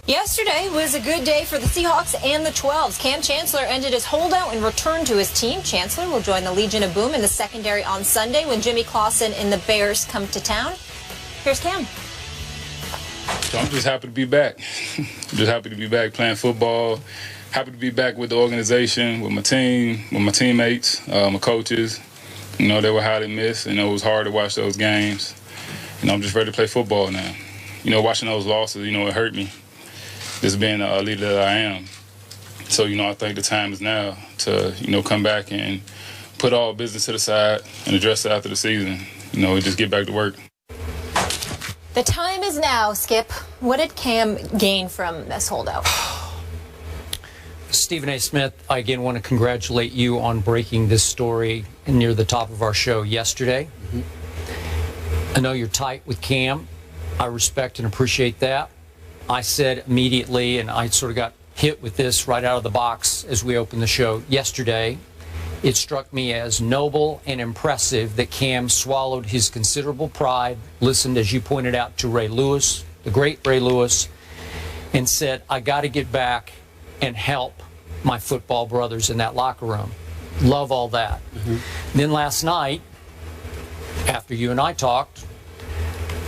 Yesterday was a good day for the Seahawks and the 12s. Kam Chancellor ended his holdout and returned to his team. Chancellor will join the Legion of Boom in the secondary on Sunday when Jimmy Clausen and the Bears come to town. Here's Kam. So I'm just happy to be back. Just happy to be back playing football. Happy to be back with the organization, with my team, with my teammates, my coaches. You know, they were highly missed. You know, it was hard to watch those games. You know, I'm just ready to play football now. You know, watching those losses, you know, it hurt me. Just being the leader that I am. So, you know, I think the time is now to, you know, come back and put all business to the side and address it after the season. You know, just get back to work. The time is now, Skip. What did Kam gain from this holdout? Stephen A. Smith, I again want to congratulate you on breaking this story near the top of our show yesterday. I know you're tight with Kam. I respect and appreciate that. I said immediately, and I sort of got hit with this right out of the box as we opened the show yesterday. It struck me as noble and impressive that Kam swallowed his considerable pride, listened, as you pointed out, to Ray Lewis, the great Ray Lewis, and said, I got to get back and help my football brothers in that locker room. Love all that. Then last night, after you and I talked,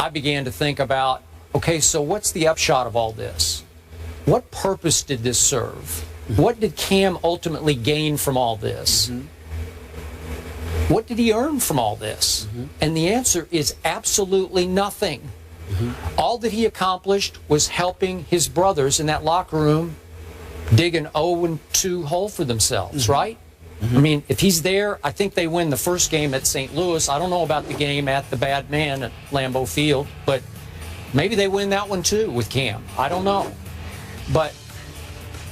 I began to think about, okay, so what's the upshot of all this? What purpose did this serve? What did Kam ultimately gain from all this? What did he earn from all this? And the answer is absolutely nothing. All that he accomplished was helping his brothers in that locker room dig an 0-2 hole for themselves, right? I mean, if he's there, I think they win the first game at St. Louis. I don't know about the game at the Bad Man at Lambeau Field, but maybe they win that one too with Kam. I don't know. But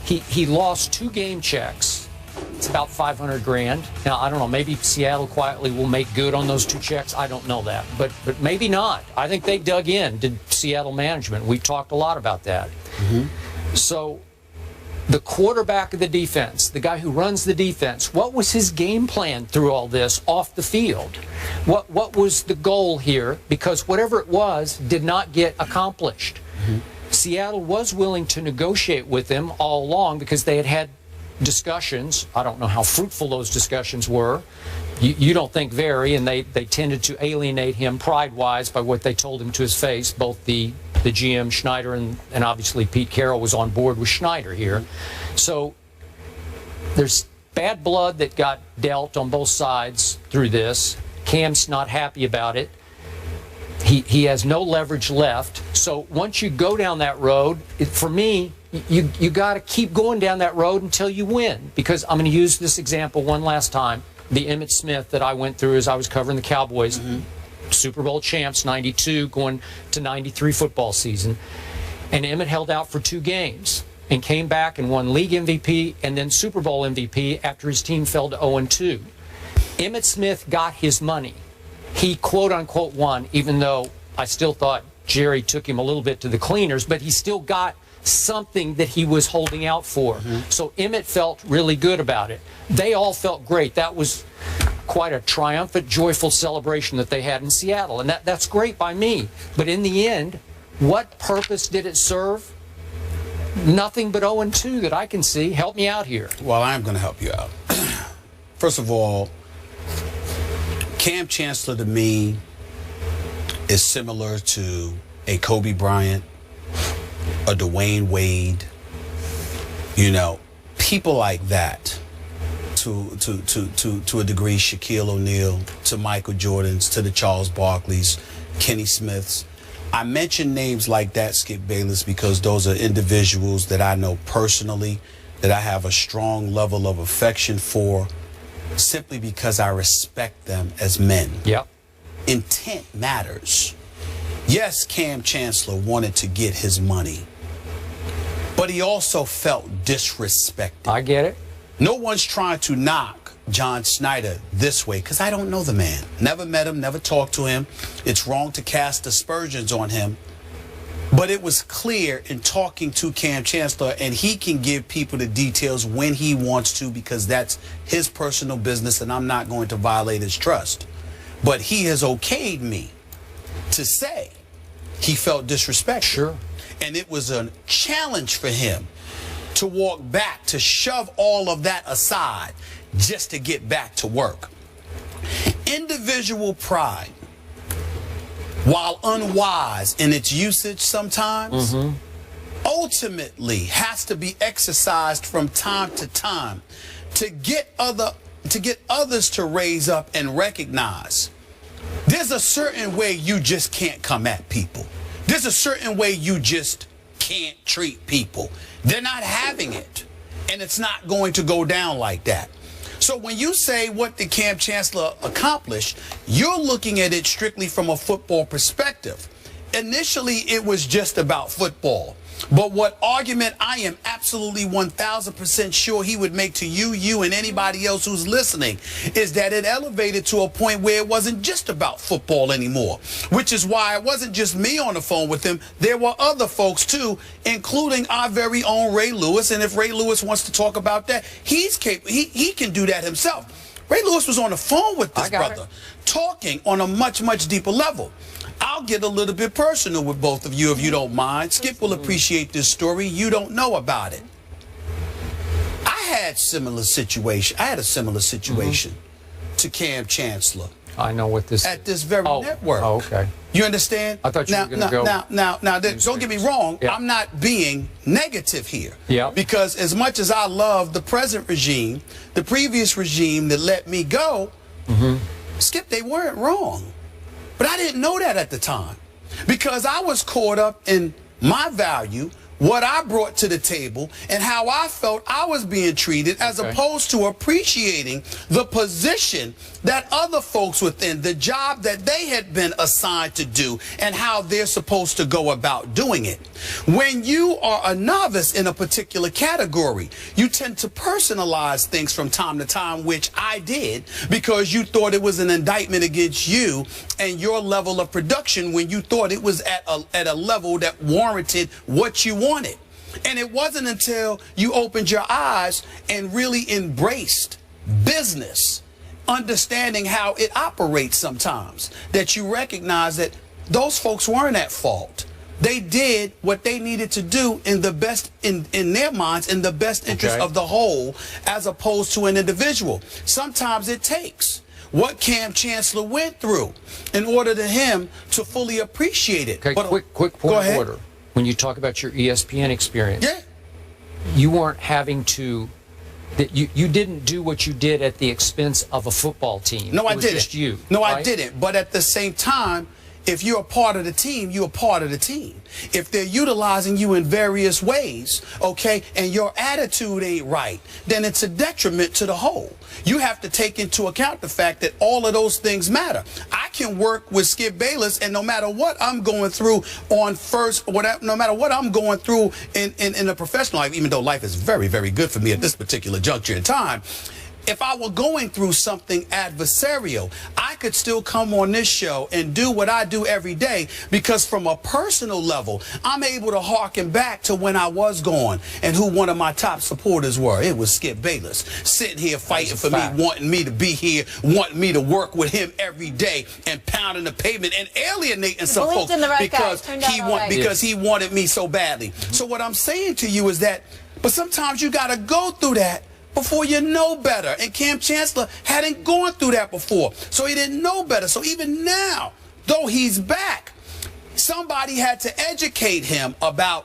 he lost 2 game checks. It's about $500 grand. Now, I don't know, maybe Seattle quietly will make good on those 2 checks. I don't know that. But maybe not. I think they dug in, did Seattle management. We've talked a lot about that. So the quarterback of the defense, the guy who runs the defense, what was his game plan through all this off the field? What was the goal here? Because whatever it was did not get accomplished. Seattle was willing to negotiate with him all along because they had discussions. I don't know how fruitful those discussions were. You don't think very, and they tended to alienate him pride-wise by what they told him to his face. Both the GM, Schneider, and obviously Pete Carroll was on board with Schneider here. So there's bad blood that got dealt on both sides through this. Kam's not happy about it. He has no leverage left. So once you go down that road, for me, you got to keep going down that road until you win. Because I'm going to use this example one last time. The Emmitt Smith that I went through as I was covering the Cowboys, Super Bowl champs, 92, going to 93 football season. And Emmitt held out for 2 games and came back and won league MVP and then Super Bowl MVP after his team fell to 0-2. Emmitt Smith got his money. He quote-unquote won, even though I still thought Jerry took him a little bit to the cleaners, but he still got something that he was holding out for. So Emmitt felt really good about it. They all felt great. That was quite a triumphant, joyful celebration that they had in Seattle, and that's great by me. But in the end, what purpose did it serve? Nothing but 0-2 that I can see. Help me out here. Well, I'm going to help you out. First of all, Kam Chancellor to me is similar to a Kobe Bryant, a Dwayne Wade, you know, people like that, to a degree, Shaquille O'Neal, to Michael Jordans, to the Charles Barkleys, Kenny Smiths. I mention names like that, Skip Bayless, because those are individuals that I know personally, that I have a strong level of affection for, simply because I respect them as men. Yep. Intent matters. Yes, Kam Chancellor wanted to get his money, but he also felt disrespected. I get it. No one's trying to knock John Schneider this way, because I don't know the man. Never met him, never talked to him. It's wrong to cast aspersions on him. But it was clear in talking to Kam Chancellor, and he can give people the details when he wants to, because that's his personal business, and I'm not going to violate his trust. But he has okayed me to say he felt disrespected. Sure. And it was a challenge for him to walk back, to shove all of that aside just to get back to work. Individual pride, while unwise in its usage sometimes, ultimately has to be exercised from time to time to get others to raise up and recognize there's a certain way you just can't come at people. There's a certain way you just can't treat people. They're not having it, and it's not going to go down like that. So when you say what did Kam Chancellor accomplish, you're looking at it strictly from a football perspective. Initially, it was just about football. But what argument I am absolutely 1,000% sure he would make to you and anybody else who's listening is that it elevated to a point where it wasn't just about football anymore, which is why it wasn't just me on the phone with him. There were other folks too, including our very own Ray Lewis. And if Ray Lewis wants to talk about that, he's capable. He can do that himself. Ray Lewis was on the phone with this brother, talking on a much, much deeper level. I'll get a little bit personal with both of you if you don't mind. Skip will appreciate this story. You don't know about it. I had a similar situation to Kam Chancellor. I know what this at this very network. Oh, okay. You understand? I thought you were going to go. Now, don't get me wrong. Yeah. I'm not being negative here. Yeah. Because as much as I love the present regime, the previous regime that let me go, Skip, they weren't wrong. But I didn't know that at the time because I was caught up in my value, what I brought to the table, and how I felt I was being treated as opposed to appreciating the position that other folks within, the job that they had been assigned to do, and how they're supposed to go about doing it. When you are a novice in a particular category, you tend to personalize things from time to time, which I did, because you thought it was an indictment against you and your level of production when you thought it was at a level that warranted what you wanted. And it wasn't until you opened your eyes and really embraced business, understanding how it operates sometimes, that you recognize that those folks weren't at fault. They did what they needed to do in the best, in their minds, in the best interest of the whole, as opposed to an individual. Sometimes it takes what Kam Chancellor went through in order to him to fully appreciate it. Okay, but, quick point of order. When you talk about your ESPN experience, you weren't having to, you didn't do what you did at the expense of a football team. No, I didn't. Just you. No, right? I didn't. But at the same time, if you're a part of the team, you're a part of the team. If they're utilizing you in various ways, okay, and your attitude ain't right, then it's a detriment to the whole. You have to take into account the fact that all of those things matter. I can work with Skip Bayless, and no matter what I'm going through no matter what I'm going through in a professional life, even though life is very, very good for me at this particular juncture in time, if I were going through something adversarial, I could still come on this show and do what I do every day, because from a personal level, I'm able to harken back to when I was gone and who one of my top supporters were. It was Skip Bayless, sitting here fighting for me, wanting me to be here, wanting me to work with him every day and pounding the pavement and alienating some folks because he wanted me so badly. So what I'm saying to you is that, but sometimes you got to go through that before you know better. And Kam Chancellor hadn't gone through that before, so he didn't know better. So even now, though he's back, somebody had to educate him about,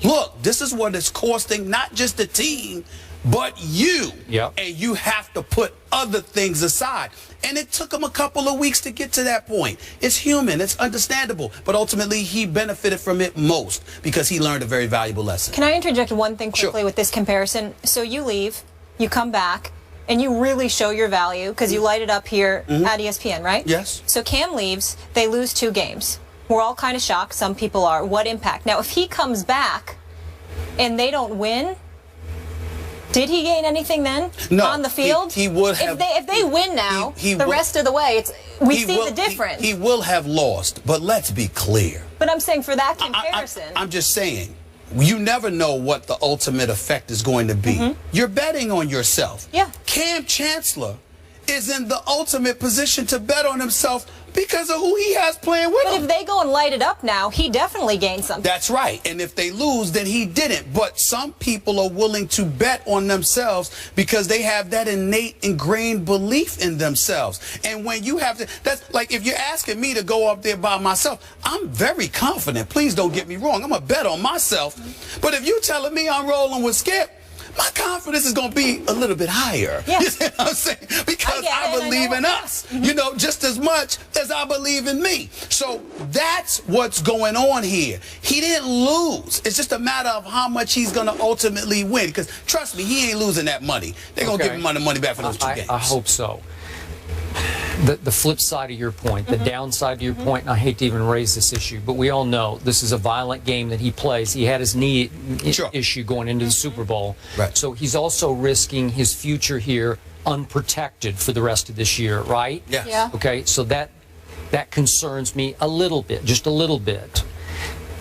look, this is what it's costing not just the team, but you. And you have to put other things aside. And it took him a couple of weeks to get to that point. It's human, it's understandable, but ultimately he benefited from it most because he learned a very valuable lesson. Can I interject one thing quickly with this comparison? So you leave, you come back, and you really show your value because you light it up here at ESPN, right? Yes. So Kam leaves, they lose 2 games. We're all kind of shocked, some people are. What impact? Now, if he comes back and they don't win, did he gain anything then on the field? He would have. If they win now, rest of the way, we see the difference. He will have lost, but let's be clear. But I'm saying for that comparison. I'm just saying, you never know what the ultimate effect is going to be. You're betting on yourself. Yeah. Kam Chancellor is in the ultimate position to bet on himself Because of who he has playing with But him. if they go and light it up now, he definitely gained something. That's right. And if they lose, then he didn't. But some people are willing to bet on themselves because they have that innate, ingrained belief in themselves. And when you have to, that's like if you're asking me to go up there by myself, I'm very confident. Please don't get me wrong. I'm going to bet on myself. But if you're telling me I'm rolling with Skip, my confidence is going to be a little bit higher. Yeah. You see what I'm saying? Because I believe in us, you know, just as much as I believe in me. So that's what's going on here. He didn't lose. It's just a matter of how much he's going to ultimately win. Because trust me, he ain't losing that money. They're going to give him the money back for those 2 games. I hope so. The flip side of your point, the downside of your point, and I hate to even raise this issue, but we all know this is a violent game that he plays. He had his knee issue going into the Super Bowl. Right. So he's also risking his future here unprotected for the rest of this year, right? Yes. Yeah. Okay, so that concerns me a little bit, just a little bit.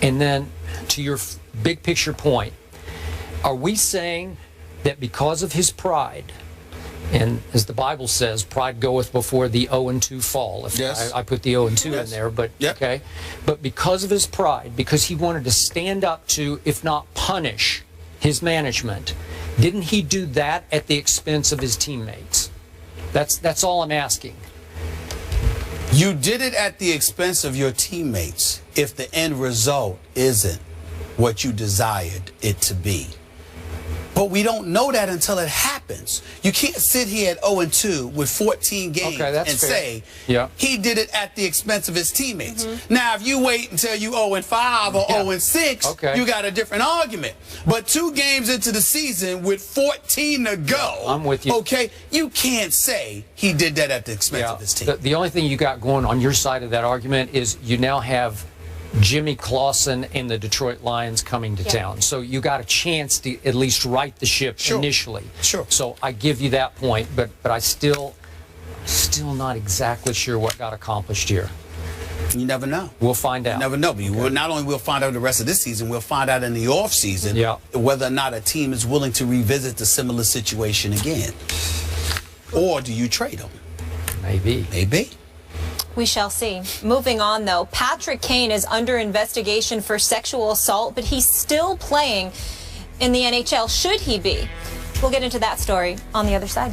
And then to your big picture point, are we saying that because of his pride, and as the Bible says, pride goeth before the 0-2 fall. If Yes. I put the 0-2 in there, but okay. But because of his pride, because he wanted to stand up to, if not punish, his management, didn't he do that at the expense of his teammates? That's all I'm asking. You did it at the expense of your teammates if the end result isn't what you desired it to be. But we don't know that until it happens. You can't sit here at 0-2 with 14 games and say he did it at the expense of his teammates. Now, if you wait until you 0-5 or 0-6, you got a different argument. But 2 games into the season with 14 to go, I'm with you. Okay, you can't say he did that at the expense of his team. The only thing you got going on your side of that argument is you now have Jimmy Clausen and the Detroit Lions coming to town. So you got a chance to at least right the ship initially. Sure. So I give you that point, but I still not exactly sure what got accomplished here. You never know. We'll find out. You never know. But not only we'll find out the rest of this season, we'll find out in the off season whether or not a team is willing to revisit the similar situation again. Or do you trade them? Maybe. Maybe. We shall see. Moving on, though, Patrick Kane is under investigation for sexual assault, but he's still playing in the NHL. Should he be? We'll get into that story on the other side.